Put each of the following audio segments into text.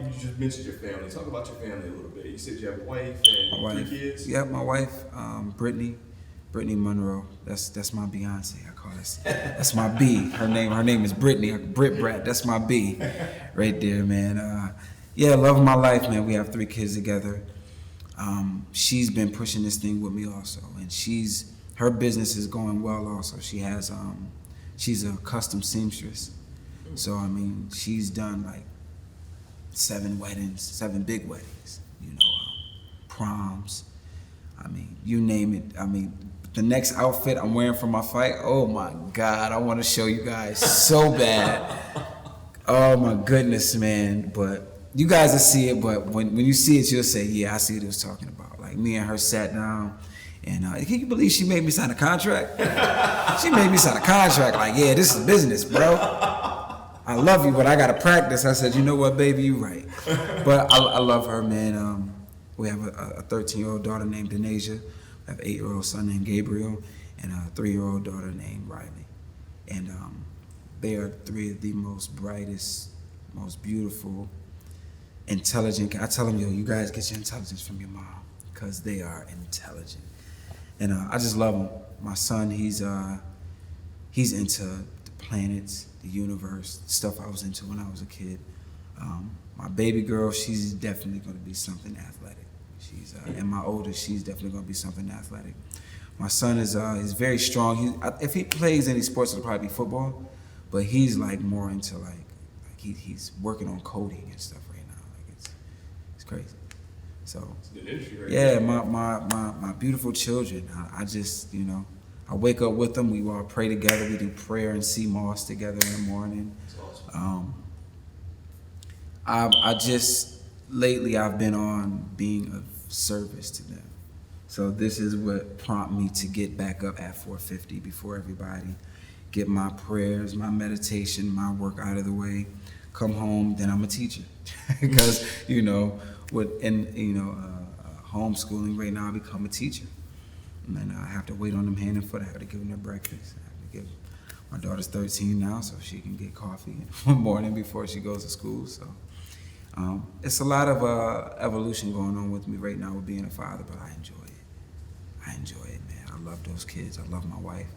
you just mentioned your family. Talk about your family a little bit. You said you have a wife and My wife, 3 kids? Yeah, my wife, Brittany Monroe. That's my Beyonce. I call it. That's my B. Her name is Brittany. Brit Brat. That's my B, right there, man. Yeah, love of my life, man. We have 3 kids together. She's been pushing this thing with me also, and her business is going well also. She's a custom seamstress, so I mean she's done like 7 big weddings, proms. I mean, you name it. I mean, the next outfit I'm wearing for my fight, oh my God, I want to show you guys so bad. Oh my goodness, man. But you guys will see it, but when you see it, you'll say, yeah, I see what he was talking about. Like, me and her sat down, and can you believe she made me sign a contract? She made me sign a contract, like, yeah, this is business, bro. I love you, but I gotta practice. I said, you know what, baby, you right. But I love her, man. We have a 13-year-old daughter named Denasia. We have an 8-year-old son named Gabriel, and a 3-year-old daughter named Riley. And they are 3 of the most brightest, most beautiful, intelligent. I tell them, yo, you guys get your intelligence from your mom, because they are intelligent. And I just love them. My son, he's into the planets, the universe, stuff I was into when I was a kid. My baby girl, she's definitely going to be something athletic. And my oldest, she's definitely going to be something athletic. My son is very strong. If he plays any sports, it'll probably be football, but he's like more into he's working on coding and stuff right now. Like it's crazy. So yeah, my beautiful children. I just I wake up with them. We all pray together. We do prayer and sea moss together in the morning. I just lately I've been on being of service to them. So this is what prompted me to get back up at 4:50 before everybody, get my prayers, my meditation, my work out of the way, come home, then I'm a teacher. Because homeschooling right now, I become a teacher. And then I have to wait on them hand and foot. I have to give them their breakfast. I have to give my daughter's 13 now, so she can get coffee in the morning before she goes to school. So it's a lot of evolution going on with me right now with being a father, but I enjoy it. I enjoy it, man. I love those kids. I love my wife.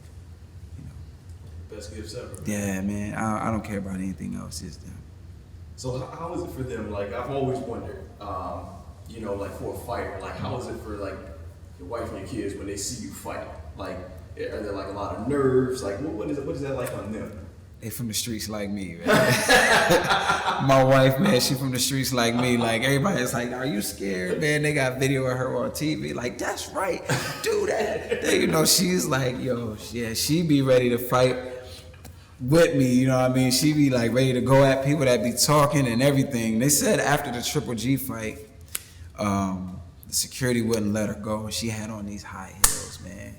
Best gifts ever. Yeah, man. I don't care about anything else. Just them. So how is it for them? Like, I've always wondered, like for a fighter, like how is it for like your wife and your kids when they see you fight? Like, are there like a lot of nerves? Like, what is that like on them? They from the streets like me, man. My wife, man, she from the streets like me. Like, everybody's like, are you scared, man? They got video of her on TV. Like, that's right, do that. She's like, yo, yeah, she be ready to fight with me, you know what I mean? She be like ready to go at people that be talking and everything. They said after the Triple G fight, the security wouldn't let her go. She had on these high heels, man.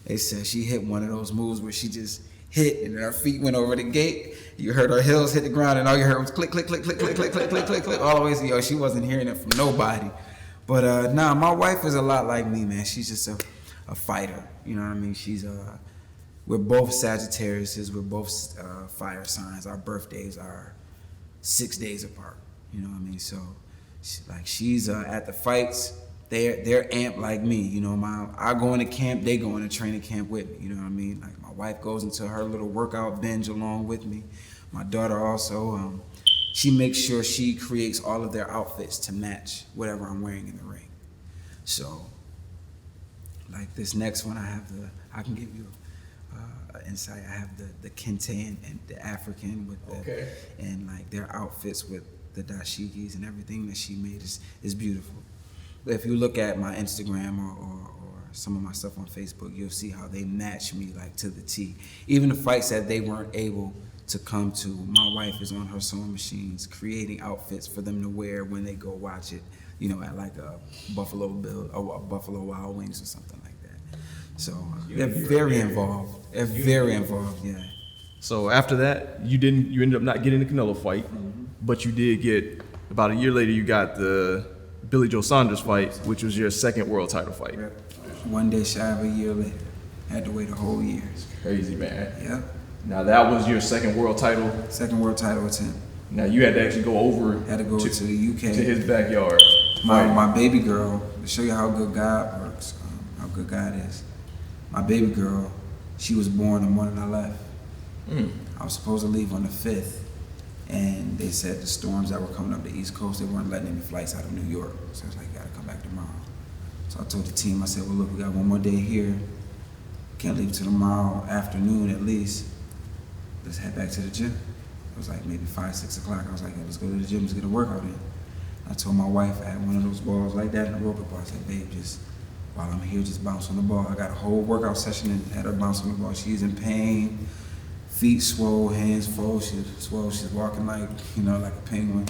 They said she hit one of those moves where she just hit and her feet went over the gate. You heard her heels hit the ground and all you heard was click, click, click, click, click, click, click, click, click, click, all the way. So, she wasn't hearing it from nobody. But my wife is a lot like me, man. She's just a fighter. You know what I mean? We're both Sagittariuses. We're both fire signs. Our birthdays are 6 days apart. You know what I mean? So, she's at the fights. They're amped like me. I go into camp. They go into training camp with me. You know what I mean? Like, my wife goes into her little workout binge along with me. My daughter also. She makes sure she creates all of their outfits to match whatever I'm wearing in the ring. So, like this next one, I can give you insight. I have the kente and the African with and like their outfits with the dashikis and everything that she made is beautiful. But if you look at my Instagram or some of my stuff on Facebook, you'll see how they match me like to the T. Even the fights that they weren't able to come to, my wife is on her sewing machines creating outfits for them to wear when they go watch it, at like a Buffalo Bill or a Buffalo Wild Wings or something like that. So they're very involved. They're very involved, yeah. So after that, you ended up not getting the Canelo fight, but you did get, about a year later, you got the Billy Joe Saunders fight, which was your second world title fight. Yep. 1 day shy of a year later. Had to wait a whole year. It's crazy, man. Yep. Now that was your second world title? Second world title attempt. Now you had to actually go over. Had to go to the UK. To his backyard. My baby girl, to show you how good God works, how good God is. My baby girl, she was born the morning I left. I was supposed to leave on the 5th, and they said the storms that were coming up the East Coast, they weren't letting any flights out of New York. So I was like, gotta come back tomorrow. So I told the team, I said, well, look, we got one more day here. Can't leave till tomorrow afternoon at least. Let's head back to the gym. It was like maybe 5, 6 o'clock. I was like, let's go to the gym, let's get a workout in. I told my wife I had one of those balls like that in the aerobic bar. I said, babe, just while I'm here, just bounce on the ball. I got a whole workout session and had her bounce on the ball. She's in pain, feet swole, hands full. She's swole. She's walking like, like a penguin.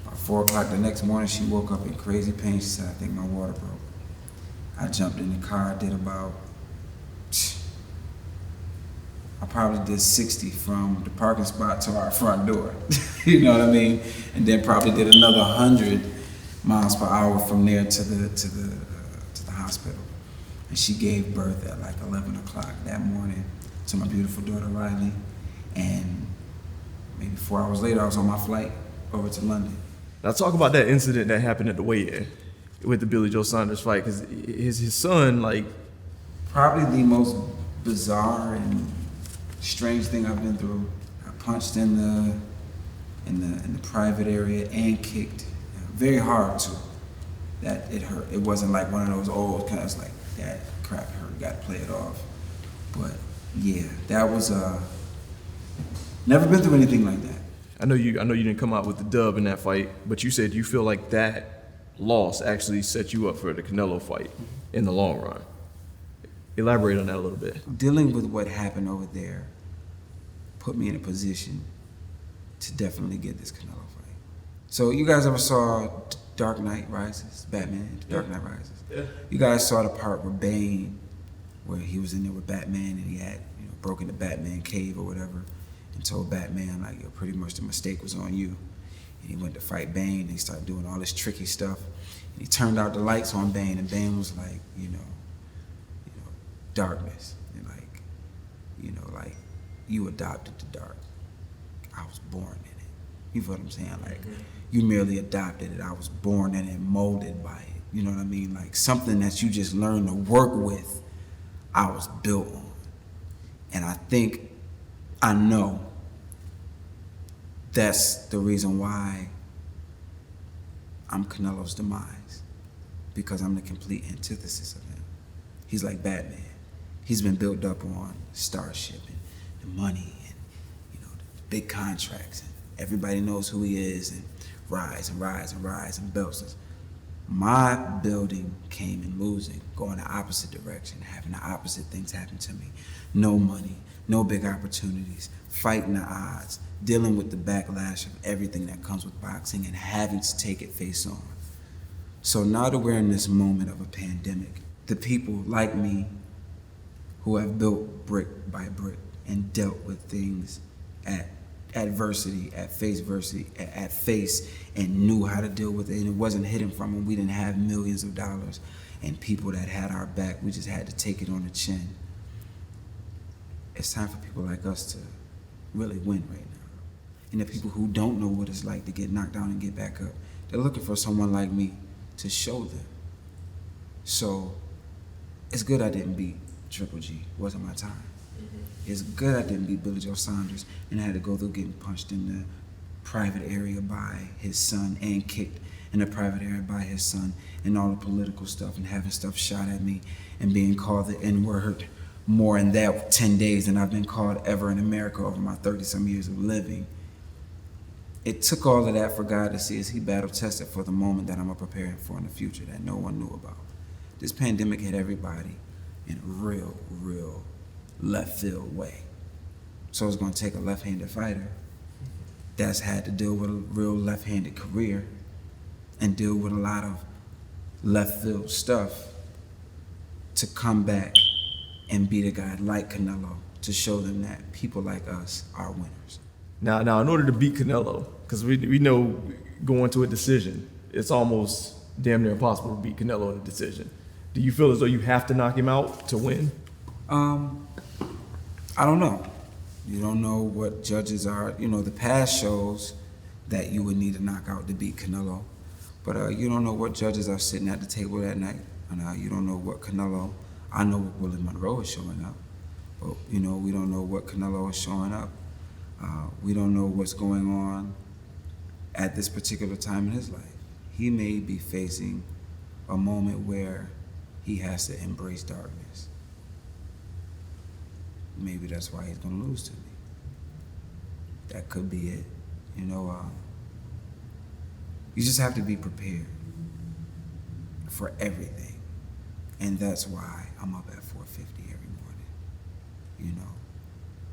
About 4 o'clock the next morning, she woke up in crazy pain. She said, I think my water broke. I jumped in the car, I probably did 60 from the parking spot to our front door. You know what I mean? And then probably did another 100 miles per hour from there to the hospital. And she gave birth at like 11 o'clock that morning to my beautiful daughter Riley. And maybe 4 hours later, I was on my flight over to London. Now talk about that incident that happened at the weigh-in with the Billy Joe Saunders fight, because his son, like, probably the most bizarre and strange thing I've been through. I punched in the private area and kicked very hard too. That it hurt. It wasn't like one of those old kind of like that crap hurt. Got to play it off. But yeah, that was never been through anything like that. I know you didn't come out with the dub in that fight, but you said you feel like that loss actually set you up for the Canelo fight in the long run. Elaborate on that a little bit. Dealing with what happened over there put me in a position to definitely get this Canelo fight. So you guys ever saw Dark Knight Rises? Batman, Dark Knight Rises? Yeah. You guys saw the part where Bane, where he was in there with Batman and he had broken the Batman cave or whatever and told Batman like, yo, pretty much the mistake was on you. And he went to fight Bane and he started doing all this tricky stuff. And he turned out the lights on Bane and Bane was like, darkness, and like you adopted the dark. I was born in it. You feel what I'm saying? Like you merely adopted it. I was born in it, molded by it. You know what I mean? Like something that you just learn to work with, I was built on. And I know that's the reason why I'm Canelo's demise, because I'm the complete antithesis of him. He's like Batman. He's been built up on starship and the money and the big contracts, and everybody knows who he is, and rise and rise and rise and belts. My building came in losing, going the opposite direction, having the opposite things happen to me. No money, no big opportunities, fighting the odds, dealing with the backlash of everything that comes with boxing and having to take it face on. So now that we're in this moment of a pandemic, the people like me who have built brick by brick and dealt with things at adversity, at face, and knew how to deal with it, and it wasn't hidden from them. We didn't have millions of dollars and people that had our back. We just had to take it on the chin. It's time for people like us to really win right now. And the people who don't know what it's like to get knocked down and get back up, they're looking for someone like me to show them. So it's good I didn't beat Triple G. It wasn't my time. It's good I didn't beat Billy Joe Saunders and I had to go through getting punched in the private area by his son and kicked in the private area by his son and all the political stuff and having stuff shot at me and being called the N-word more in that 10 days than I've been called ever in America over my 30-some years of living. It took all of that for God to see as he battle tested for the moment that I'm preparing for in the future that no one knew about. This pandemic hit everybody in a real left field way. So it's gonna take a left-handed fighter that's had to deal with a real left-handed career and deal with a lot of left field stuff to come back and beat a guy like Canelo to show them that people like us are winners. Now, in order to beat Canelo, because we know going to a decision, it's almost damn near impossible to beat Canelo in a decision. Do you feel as though you have to knock him out to win? I don't know. You don't know what judges are. You know, the past shows that you would need a knockout to beat Canelo. But you don't know what judges are sitting at the table that night. And you don't know what Canelo, I know what Willie Monroe is showing up. But, you know, we don't know what Canelo is showing up. We don't know what's going on at this particular time in his life. He may be facing a moment where he has to embrace darkness. Maybe that's why he's gonna lose to me. That could be it. You know, you just have to be prepared for everything. And that's why I'm up at 4:50 every morning. You know,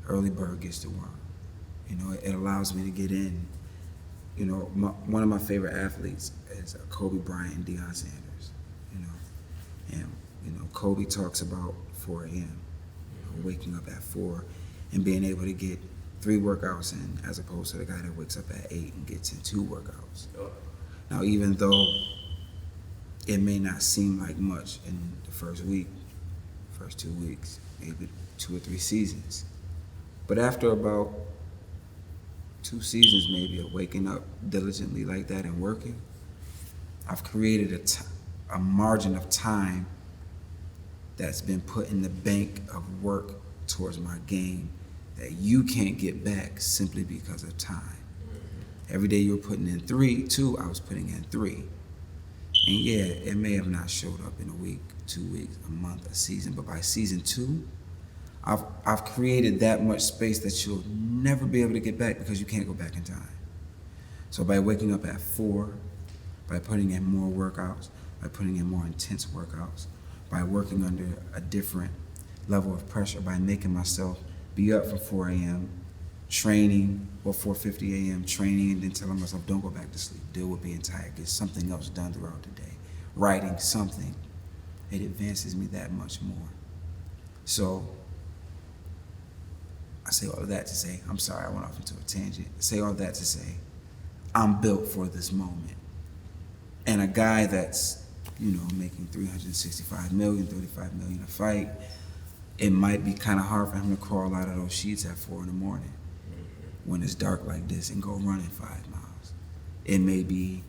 early bird gets the worm. You know, it allows me to get in. You know, one of my favorite athletes is Kobe Bryant and Deion Sanders. You know, and you know, Kobe talks about 4 a.m. You know, waking up at 4 and being able to get 3 workouts in, as opposed to the guy that wakes up at 8 and gets in 2 workouts. Now, even though it may not seem like much in the first week, first 2 weeks, maybe 2 or 3 seasons, but after about 2 seasons maybe of waking up diligently like that and working, I've created a margin of time that's been put in the bank of work towards my game that you can't get back simply because of time. Every day you were putting in 2, I was putting in 3. And yeah, it may have not showed up in a week, 2 weeks, a month, a season, but by season 2, I've created that much space that you'll never be able to get back because you can't go back in time. So by waking up at 4, by putting in more workouts, by putting in more intense workouts, by working under a different level of pressure, by making myself be up from 4 a.m., training, or 4:50 a.m., training, and then telling myself, don't go back to sleep, deal with being tired, get something else done throughout the day, writing something, it advances me that much more. So, I say all of that to say, I'm sorry, I went off into a tangent. I say all that to say, I'm built for this moment. And a guy that's, you know, making $365 million, $35 million a fight, it might be kind of hard for him to crawl out of those sheets at 4 in the morning when it's dark like this and go running 5 miles. It may be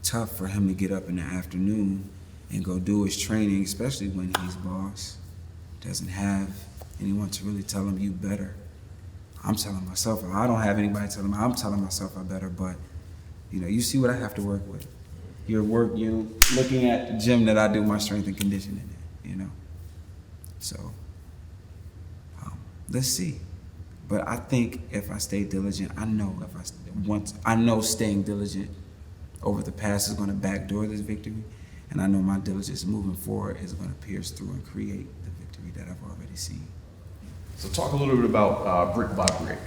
tough for him to get up in the afternoon and go do his training, especially when he's boss, doesn't have anyone to really tell him you better. I'm telling myself, I don't have anybody telling me, I'm telling myself I better, but you know, you see what I have to work with. You're looking at the gym that I do my strength and conditioning in, you know? So, let's see. But I think if I stay diligent, I know staying diligent over the past is gonna backdoor this victory, and I know my diligence moving forward is gonna pierce through and create the victory that I've already seen. So talk a little bit about Brick by Brick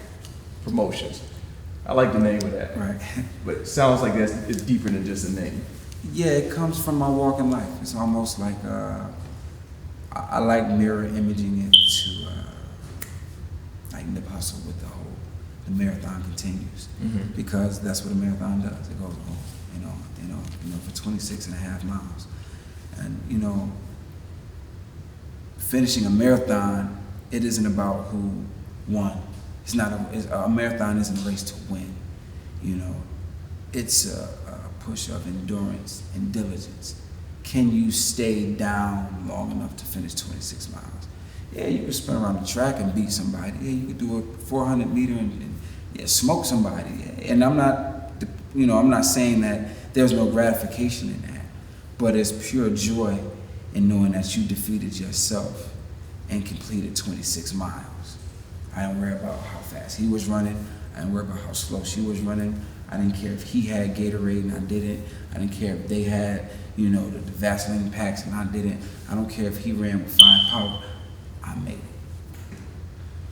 Promotions. I like the name of that. Right. But it sounds like it's deeper than just a name. Yeah, it comes from my walk in life. It's almost like, I like mirror imaging it to like Nip Hustle with the marathon continues. Mm-hmm. Because that's what a marathon does. It goes on, you know, for 26 and a half miles. And, you know, finishing a marathon, it isn't about who won. It's not a marathon isn't a race to win, you know. It's a push of endurance and diligence. Can you stay down long enough to finish 26 miles? Yeah, you can sprint around the track and beat somebody. Yeah, you could do a 400 meter and smoke somebody. Yeah. And I'm not saying that there's no gratification in that, but it's pure joy in knowing that you defeated yourself and completed 26 miles. I don't worry about how fast he was running. I didn't worry about how slow she was running. I didn't care if he had Gatorade and I didn't. I didn't care if they had, you know, the Vaseline packs and I didn't. I don't care if he ran with 5 power. I made it.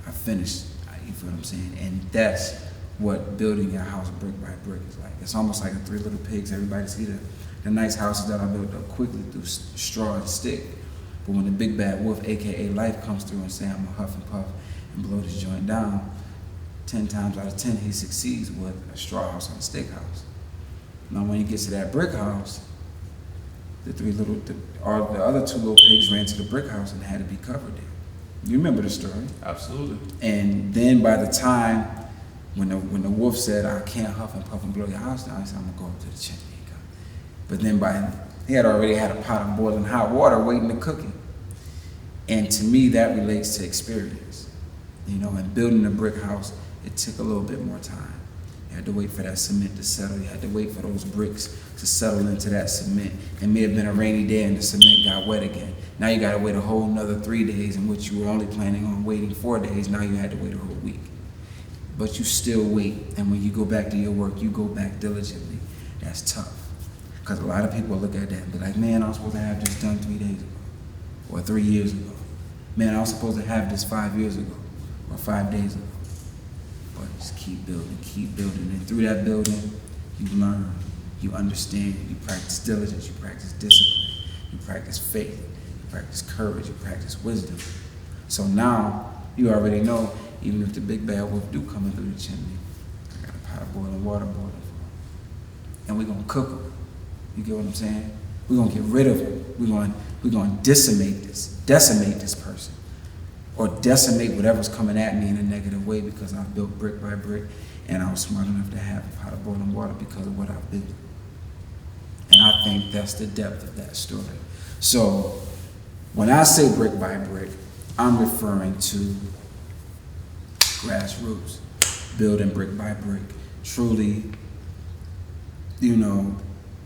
I finished. You feel what I'm saying? And that's what building your house brick by brick is like. It's almost like the 3 Little Pigs. Everybody see the nice houses that I built up quickly through straw and stick. But when the big bad wolf, AKA life, comes through and say I'm gonna huff and puff and blow this joint down, 10 times out of 10 he succeeds with a straw house and a stick house. Now when he gets to that brick house, the other 2 little pigs ran to the brick house and had to be covered there. You remember the story. Absolutely. And then by the time when the wolf said, I can't huff and puff and blow your house down, I said, I'm gonna go up to the chimney. But then he had already had a pot of boiling hot water waiting to cook it. And to me, that relates to experience. You know, and building a brick house, it took a little bit more time. You had to wait for that cement to settle. You had to wait for those bricks to settle into that cement. It may have been a rainy day and the cement got wet again. Now you gotta wait a whole nother 3 days in which you were only planning on waiting 4 days. Now you had to wait a whole week. But you still wait, and when you go back to your work, you go back diligently. That's tough. Because a lot of people look at that and be like, man, I was supposed to have this done 3 days ago, or 3 years ago. Man, I was supposed to have this 5 years ago, or 5 days ago. But just keep building, and through that building, you learn, you understand, you practice diligence, you practice discipline, you practice faith, you practice courage, you practice wisdom. So now, you already know, even if the big bad wolf do come in through the chimney, I got a pot of boiling water boiling for him. And we're gonna cook him. You get what I'm saying? We're gonna get rid of him. We're gonna decimate this person. Or decimate whatever's coming at me in a negative way because I've built brick by brick and I was smart enough to have a pot of boiling water because of what I've built. And I think that's the depth of that story. So when I say brick by brick, I'm referring to grassroots, building brick by brick, truly, you know,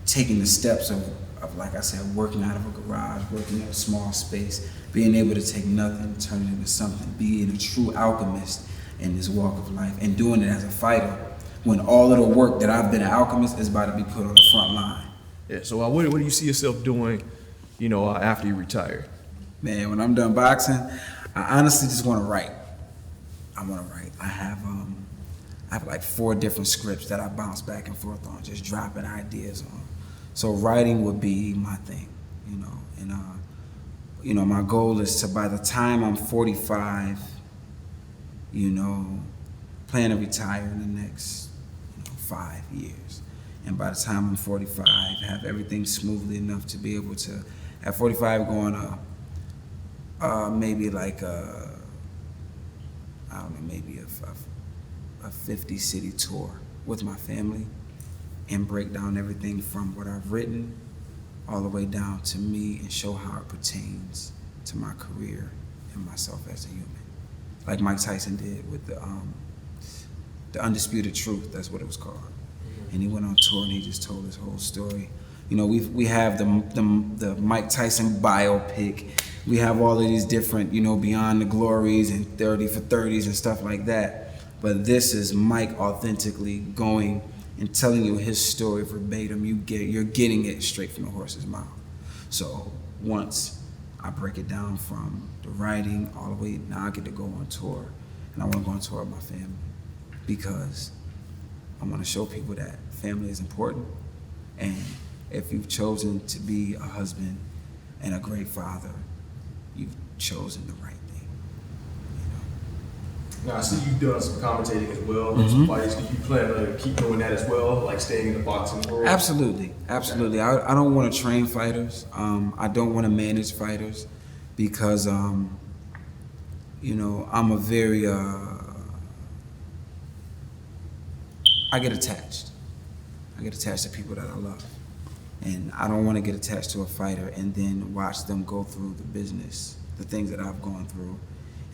taking the steps of like I said, working out of a garage, working in a small space, being able to take nothing, turn it into something, being a true alchemist in this walk of life, and doing it as a fighter when all of the work that I've been an alchemist is about to be put on the front line. Yeah, so what do you see yourself doing, you know, after you retire? Man, when I'm done boxing, I honestly just want to write. I want to write. I have like 4 different scripts that I bounce back and forth on, just dropping ideas on. So writing would be my thing, you know. And you know, my goal is to, by the time I'm 45, you know, plan to retire in the next 5 years. And by the time I'm 45, have everything smoothly enough to be able to, at 45, go on maybe like I don't know, maybe a 50 city tour with my family and break down everything from what I've written all the way down to me and show how it pertains to my career and myself as a human. Like Mike Tyson did with the Undisputed Truth, that's what it was called. And he went on tour and he just told his whole story. You know, we have the Mike Tyson biopic. We have all of these different, you know, Beyond the Glories and 30 for 30s and stuff like that. But this is Mike authentically going and telling you his story verbatim. You're getting it straight from the horse's mouth. So once I break it down from the writing all the way, now I get to go on tour. And I want to go on tour with my family because I want to show people that family is important. And if you've chosen to be a husband and a great father, you've chosen the right thing. You know? Now, I see you've done some commentating as well. Some fights. Do you plan to keep doing that as well, like staying in the boxing world? Absolutely, absolutely. I don't want to train fighters. I don't want to manage fighters because, you know, I'm a very, I get attached. I get attached to people that I love. And I don't want to get attached to a fighter and then watch them go through the business, the things that I've gone through,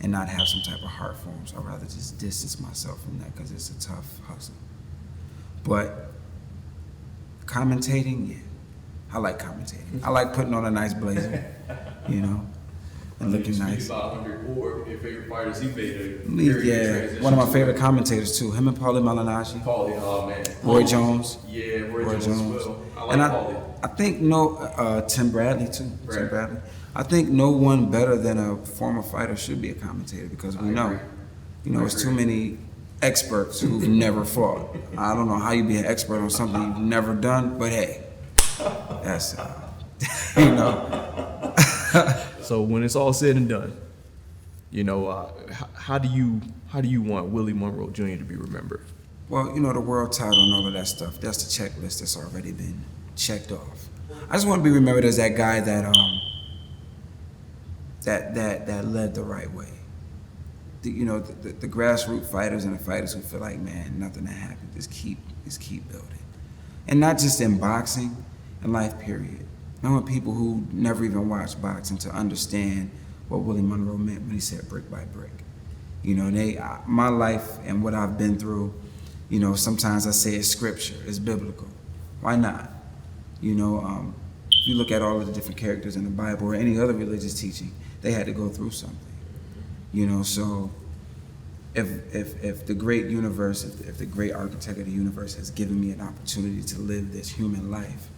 and not have some type of heart for them. So I'd rather just distance myself from that because it's a tough hustle. But commentating, yeah, I like commentating. I like putting on a nice blazer, you know, and looking nice. About 100 or your favorite fighters, he made a yeah, one of my favorite commentators too. Him and Paulie Malignaggi. Paulie, oh man. Roy Jones. Yeah, Roy Jones. As well. I like Paulie. I think Tim Bradley too. Tim Bradley. I think no one better than a former fighter should be a commentator because we know, you know, it's too many experts who've never fought. I don't know how you be an expert on something you've never done, but hey, that's you know. So when it's all said and done, you know, how do you want Willie Monroe Jr. to be remembered? Well, you know, the world title and all of that stuff, that's the checklist that's already been checked off. I just want to be remembered as that guy that that led the right way. The grassroots fighters and the fighters who feel like, man, nothing that happened, just keep building. And not just in boxing, in life, period. I want people who never even watched boxing to understand what Willie Monroe meant when he said brick by brick. My life and what I've been through, sometimes I say it's scripture, it's biblical. Why not? If you look at all of the different characters in the Bible or any other religious teaching, they had to go through something. So if the great universe, if the great architect of the universe has given me an opportunity to live this human life,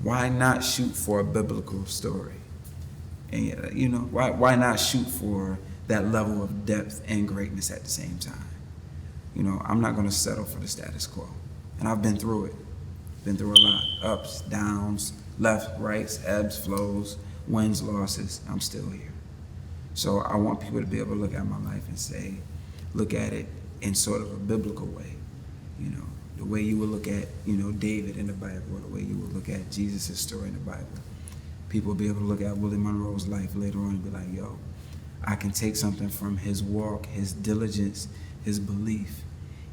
why not shoot for a biblical story? And why not shoot for that level of depth and greatness at the same time? I'm not going to settle for the status quo. And I've been through it. Been through a lot. Ups, downs, left, rights, ebbs, flows, wins, losses. I'm still here. So I want people to be able to look at my life and look at it in sort of a biblical way. The way you would look at, David in the Bible, or the way you would look at Jesus' story in the Bible. People will be able to look at Willie Monroe's life later on and be like, yo, I can take something from his walk, his diligence, his belief,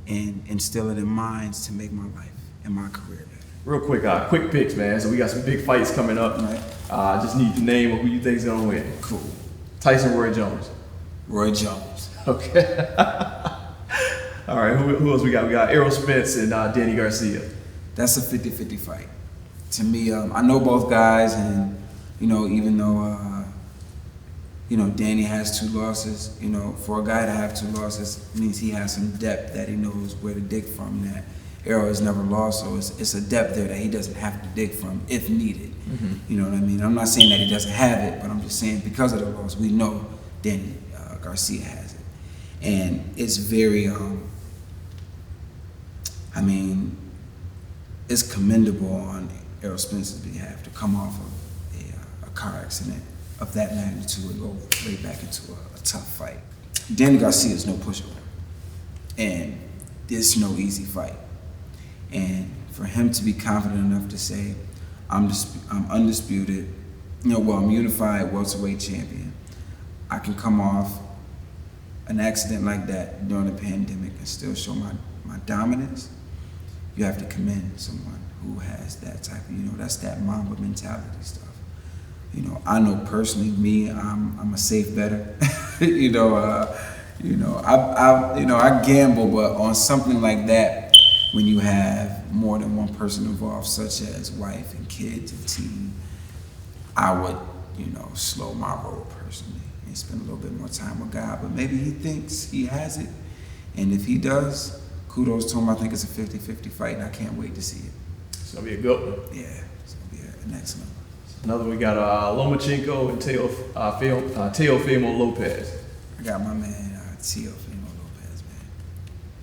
and instill it in minds to make my life and my career better. Real quick, quick picks, man. So we got some big fights coming up. Right. Just need the name of who you think is gonna win. Cool. Tyson, Roy Jones. Roy Jones. Okay. All right. Who else we got? We got Errol Spence and Danny Garcia. That's a 50-50 fight. To me, I know both guys, and even though Danny has 2 losses, for a guy to have 2 losses means he has some depth that he knows where to dig from. That Errol has never lost, so it's a depth there that he doesn't have to dig from if needed. Mm-hmm. You know what I mean? I'm not saying that he doesn't have it, but I'm just saying because of the loss, we know Danny Garcia has it, and it's very. It's commendable on Errol Spence's behalf to come off of a car accident of that magnitude and go right back into a tough fight. Danny Garcia is no pushover, and it's no easy fight. And for him to be confident enough to say, I'm undisputed, I'm unified welterweight champion. I can come off an accident like that during a pandemic and still show my dominance. You have to commend someone who has that type of, that's that Mamba mentality stuff. I know personally, me, I'm a safe bettor. I gamble, but on something like that, when you have more than one person involved, such as wife and kids and team, I would, slow my roll personally and spend a little bit more time with God. But maybe he thinks he has it, and if he does, kudos to him. I think it's a 50-50 fight, and I can't wait to see it. It's going to be a good one. Yeah, it's going to be an excellent one. Another one, we got Lomachenko and Teofimo Lopez. I got my man, Teofimo Lopez, man.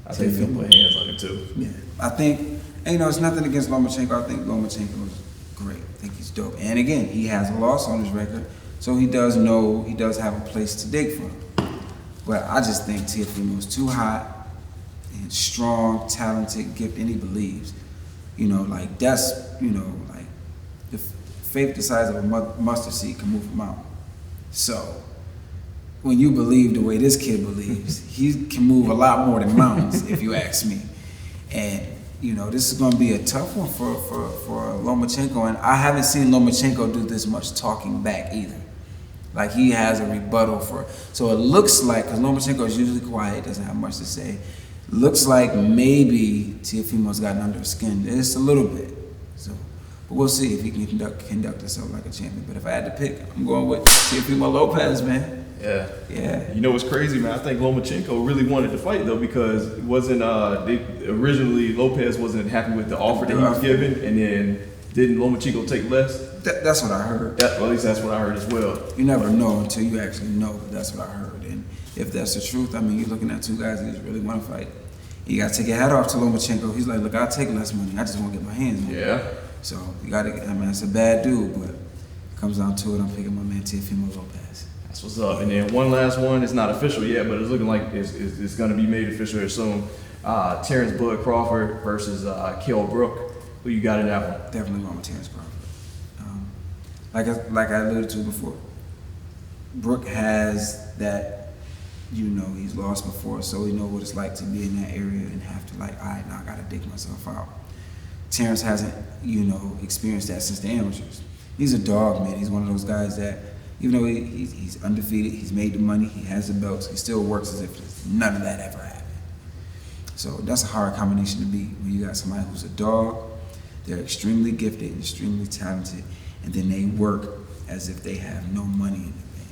I think he's going to put hands on him, too. Yeah, I think, it's nothing against Lomachenko. I think Lomachenko is great. I think he's dope. And again, he has a loss on his record, so he does have a place to dig from. But I just think Teofimo's too hot and strong, talented, gifted, and he believes. That's, the faith the size of a mustard seed can move a mountain. So when you believe the way this kid believes, he can move a lot more than mountains, if you ask me. And, this is going to be a tough one for Lomachenko. And I haven't seen Lomachenko do this much talking back either. Like he has a rebuttal so it looks like, because Lomachenko is usually quiet, doesn't have much to say, looks like maybe Teofimo's gotten under his skin just a little bit. So, but we'll see if he can conduct himself like a champion. But if I had to pick, I'm going with Teofimo Lopez, man. Yeah. Yeah. What's crazy, man? I think Lomachenko really wanted to fight though, because it wasn't originally Lopez wasn't happy with the offer that he was given, and then didn't Lomachenko take less? That's what I heard. Well, at least that's what I heard as well. You never know until you actually know, but that's what I heard. And if that's the truth, you're looking at 2 guys that just really want to fight. You got to take your hat off to Lomachenko. He's like, look, I'll take less money. I just want to get my hands on it. Yeah. So you got to, it's a bad dude, but it comes down to it. I'm picking my man Teofimo Lopez. That's what's up. And then one last one. It's not official yet, but it's looking like it's going to be made official here soon. Terrence Bud Crawford versus Kell Brook. Who you got in that one? Definitely going with Terrence Crawford. Like I alluded to before, Brooke has that, you know, he's lost before, so he knows what it's like to be in that area and have to like, all right, now I gotta dig myself out. Terrence hasn't, you know, experienced that since the amateurs. He's a dog, man. He's one of those guys that, even though he's undefeated, he's made the money, he has the belts, he still works as if none of that ever happened. So that's a hard combination to beat when you got somebody who's a dog, they're extremely gifted and extremely talented, and then they work as if they have no money in the bank.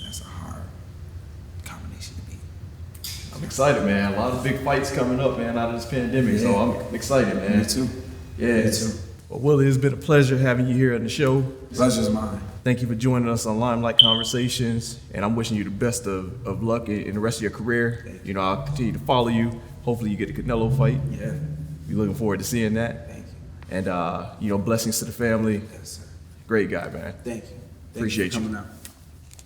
That's a hard combination to beat. I'm excited, man. A lot of big fights coming up, man, out of this pandemic, so I'm excited, man. Me too. Yeah. Me too. Well, Willie, it's been a pleasure having you here on the show. Pleasure's mine. Thank you for joining us on Limelight Conversations, and I'm wishing you the best of luck in the rest of your career. You know, I'll continue to follow you. Hopefully you get a Canelo fight. Yeah. We're looking forward to seeing that. Thank you. And, you know, blessings to the family. Yes, sir. Great guy, man. Thank you. Appreciate you. Coming out.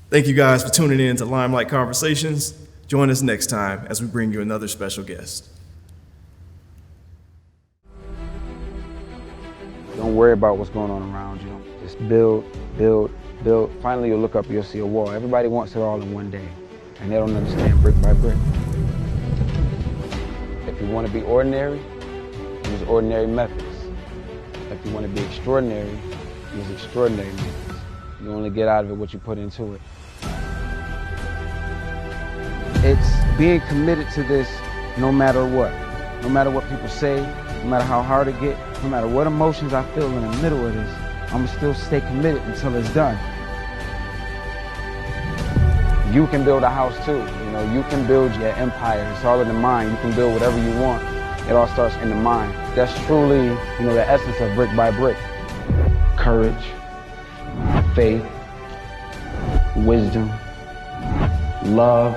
Thank you guys for tuning in to Limelight Conversations. Join us next time as we bring you another special guest. Don't worry about what's going on around you. Just build, build, build. Finally, you'll look up, you'll see a wall. Everybody wants it all in one day, and they don't understand brick by brick. If you want to be ordinary, use ordinary methods. If you want to be extraordinary, use extraordinary methods. You only get out of it what you put into it. It's being committed to this no matter what. No matter what people say, no matter how hard it gets, no matter what emotions I feel in the middle of this, I'm gonna still stay committed until it's done. You can build a house too. You know, you can build your empire. It's all in the mind. You can build whatever you want. It all starts in the mind. That's truly, you know, the essence of brick by brick. Courage, faith, wisdom, love,